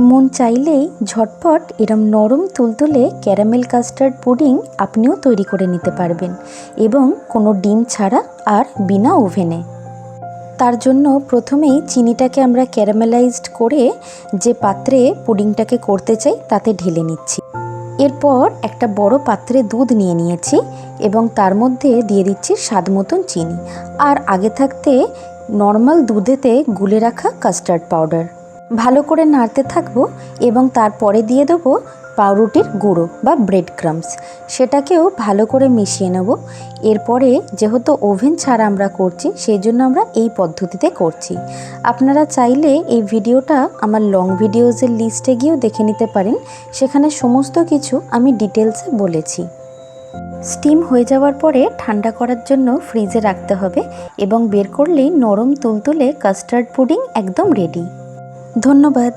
মন চাইলেই ঝটপট এরম নরম তুলতুলে ক্যারামেল কাস্টার্ড পুডিং আপনিও তৈরি করে নিতে পারবেন, এবং কোনো ডিম ছাড়া আর বিনা ওভেনে। তার জন্য প্রথমেই চিনিটাকে আমরা ক্যারামেলাইজড করে যে পাত্রে পুডিংটাকে করতে চাই তাতে ঢেলে নিচ্ছি। এরপর একটা বড় পাত্রে দুধ নিয়ে নিয়েছি এবং তার মধ্যে দিয়ে দিচ্ছি স্বাদ মতন চিনি, আর আগে থাকতে নর্মাল দুধেতে গুলে রাখা কাস্টার্ড পাউডার। ভালো করে নাড়তে থাকবো এবং তারপরে দিয়ে দেবো পাউরুটির গুঁড়ো বা ব্রেড ক্রাম্বস, সেটাকেও ভালো করে মিশিয়ে নেব। এরপরে যেহেতু ওভেন ছাড়া আমরা করছি, সেই জন্য আমরা এই পদ্ধতিতে করছি। আপনারা চাইলে এই ভিডিওটা আমার লং ভিডিওসের লিস্টে গিয়েও দেখে নিতে পারেন, সেখানে সমস্ত কিছু আমি ডিটেলসে বলেছি। স্টিম হয়ে যাওয়ার পরে ঠান্ডা করার জন্য ফ্রিজে রাখতে হবে, এবং বের করলেই নরম তুলতুলে কাস্টার্ড পুডিং একদম রেডি। ধন্যবাদ।